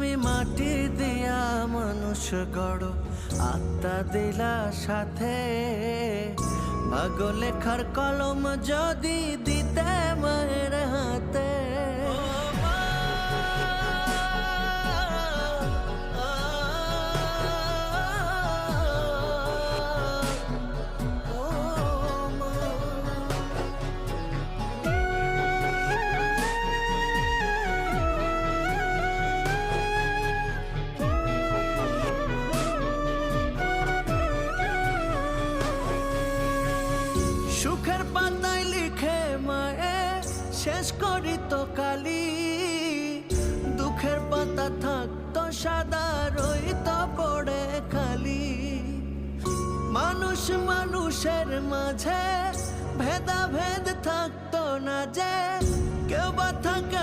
তুমি মাটি দিয়া মানুষ গড়, আত্মা দিলা সাথে। ভাগ্য লেখার কলম যদি দিতে মায়ের হাতে। সুখের পাতায় লিখে মায়ে শেষ করি তো কালি, দুঃখের পাতা থাকতো সাদা রইতো পড়ে খালি। মানুষ মানুষের মাঝে ভেদাভেদ থাকতো না যে, কেউ বা থাকে